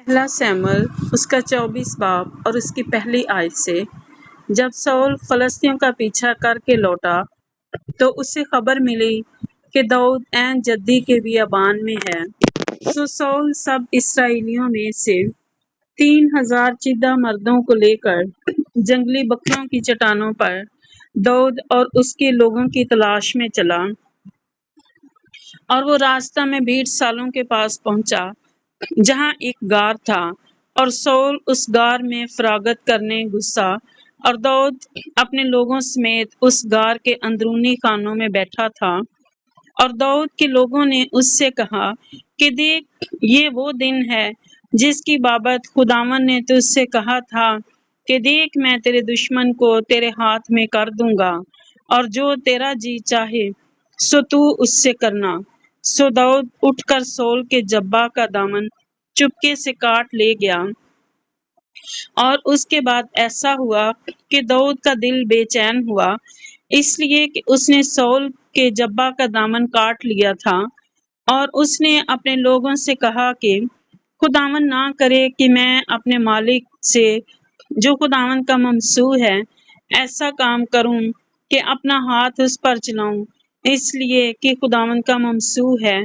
پہلا سیموئیل اس کا 24 باب اور اس کی پہلی آیت سے۔ جب سول فلسطینیوں کا پیچھا کر کے لوٹا تو اسے خبر ملی کہ داؤد عین جدی کے بیابان میں ہے۔ سو سول سب اسرائیلیوں میں سے 3000 چیدہ مردوں کو لے کر جنگلی بکروں کی چٹانوں پر داؤد اور اس کے لوگوں کی تلاش میں چلا، اور وہ راستہ میں بھیڑ سالوں کے پاس پہنچا جہاں ایک غار تھا، اور سول اس غار میں فراغت کرنے گھسا، اور داؤد اپنے لوگوں سمیت اس غار کے اندرونی خانوں میں بیٹھا تھا۔ اور داؤد کے لوگوں نے اس سے کہا کہ دیکھ، یہ وہ دن ہے جس کی بابت خداوند نے تجھ سے کہا تھا کہ دیکھ، میں تیرے دشمن کو تیرے ہاتھ میں کر دوں گا، اور جو تیرا جی چاہے سو تو اس سے کرنا۔ سو داؤد اٹھ کر سول کے جبہ کا دامن چپکے سے کاٹ لے گیا۔ اور اس کے بعد ایسا ہوا کہ داؤد کا دل بے چین ہوا، اس لیے کہ اس نے سول کے جبہ کا دامن کاٹ لیا تھا۔ اور اس نے اپنے لوگوں سے کہا کہ خداوند نہ کرے کہ میں اپنے مالک سے جو خداوند کا ممسوح ہے ایسا کام کروں کہ اپنا ہاتھ اس پر چلاؤں، اس لیے کہ خداوند کا ممسوح ہے۔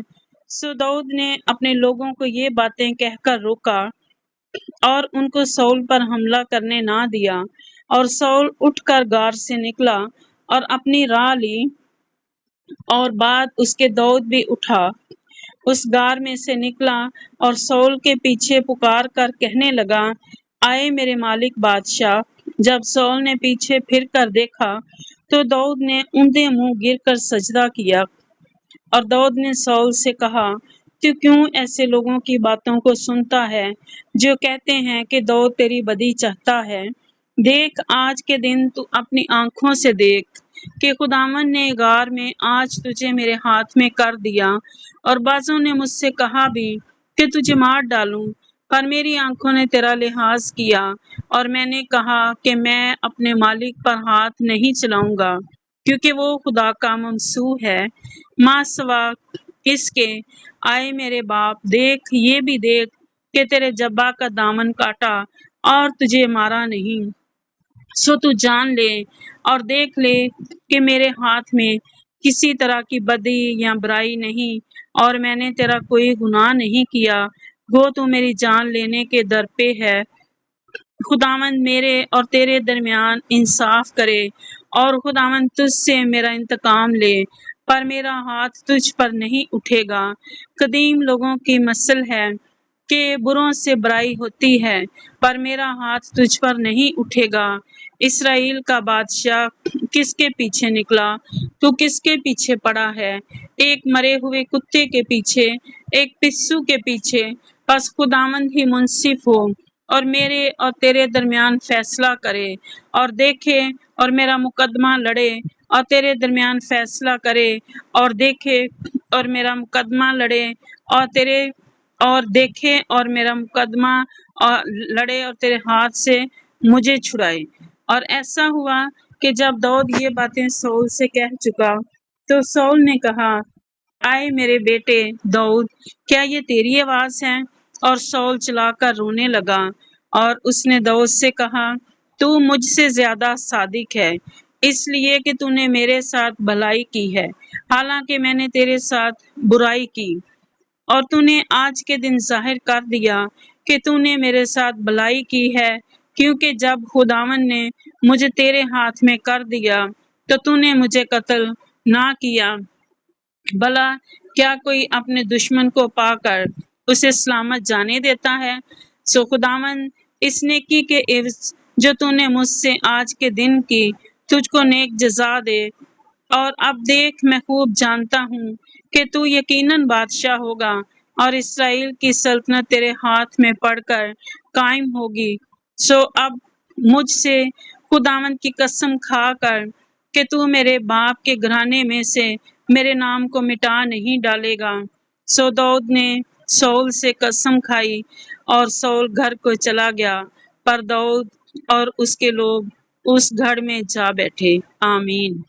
سو داؤد نے اپنے لوگوں کو یہ باتیں کہہ کر روکا اور ان کو سول پر حملہ کرنے نہ دیا۔ اور سول اٹھ کر غار سے نکلا اور اپنی راہ لی، اور بعد اس کے داؤد بھی اٹھا، اس غار میں سے نکلا اور سول کے پیچھے پکار کر کہنے لگا، آئے میرے مالک بادشاہ۔ جب سول نے پیچھے پھر کر دیکھا تو داؤد نے اونڈے منہ گر کر سجدہ کیا۔ اور داؤد نے سول سے کہا، تو کیوں ایسے لوگوں کی باتوں کو سنتا ہے جو کہتے ہیں کہ داؤد تیری بدی چاہتا ہے؟ دیکھ، آج کے دن تو اپنی آنکھوں سے دیکھ کہ خداوند نے غار میں آج تجھے میرے ہاتھ میں کر دیا، اور بعضوں نے مجھ سے کہا بھی کہ تجھے مار ڈالوں، پر میری آنکھوں نے تیرا لحاظ کیا، اور میں نے کہا کہ میں اپنے مالک پر ہاتھ نہیں چلاؤں گا، کیونکہ وہ خدا کا ممسوح ہے۔ ماں سوا اس کے، آئے میرے باپ، دیکھ، یہ بھی دیکھ کہ تیرے جبہ کا دامن کاٹا اور تجھے مارا نہیں۔ سو تو جان لے اور دیکھ لے کہ میرے ہاتھ میں کسی طرح کی بدی یا برائی نہیں، اور میں نے تیرا کوئی گناہ نہیں کیا، گو تو میری جان لینے کے در پہ ہے۔ خداوند میرے اور تیرے درمیان انصاف کرے، اور خداوند تجھ سے میرا انتقام لے، پر میرا ہاتھ تجھ پر نہیں اٹھے گا۔ قدیم لوگوں کی مثل ہے کہ بروں سے برائی ہوتی ہے، پر میرا ہاتھ تجھ پر نہیں اٹھے گا۔ اسرائیل کا بادشاہ کس کے پیچھے نکلا؟ تو کس کے پیچھے پڑا ہے؟ ایک مرے ہوئے کتے کے پیچھے، ایک پسو کے پیچھے۔ پس خداوند ہی منصف ہو اور میرے اور تیرے درمیان فیصلہ کرے، اور دیکھے اور میرا مقدمہ لڑے، اور تیرے درمیان فیصلہ کرے، اور دیکھے اور میرا مقدمہ لڑے، اور دیکھے اور میرا مقدمہ لڑے، اور تیرے ہاتھ سے مجھے چھڑائے۔ اور ایسا ہوا کہ جب داؤد یہ باتیں سول سے کہہ چکا تو سول نے کہا، آئے میرے بیٹے داؤد، کیا یہ تیری آواز ہے؟ اور سول چلا کر رونے لگا، اور اس نے داؤد سے کہا، تو مجھ سے زیادہ صادق ہے، اس لیے کہ تو نے میرے ساتھ بھلائی کی ہے، حالانکہ میں نے تیرے ساتھ برائی کی۔ اور تو نے آج کے دن ظاہر کر دیا کہ تو نے میرے ساتھ بھلائی کی ہے، کیونکہ جب خداوند نے مجھے تیرے ہاتھ میں کر دیا تو تو نے مجھے قتل نہ کیا۔ بھلا کیا کوئی اپنے دشمن کو پا کر اسے سلامت جانے دیتا ہے؟ سو خداوند اس نیکی کے عوض جو تو نے مجھ سے آج کے دن کی، تجھ کو نیک جزا دے۔ اور اب دیکھ، میں خوب جانتا ہوں کہ تو یقیناً بادشاہ ہوگا، اور اسرائیل کی سلطنت تیرے ہاتھ میں پڑ کر قائم ہوگی۔ سو اب مجھ سے خداوند کی قسم کھا کر کہ تو میرے باپ کے گھرانے میں سے میرے نام کو مٹا نہیں ڈالے گا۔ سو داؤد نے سول سے قسم کھائی، اور سول گھر کو چلا گیا، پر داؤد اور اس کے لوگ اس گڑھ میں جا بیٹھے۔ آمین۔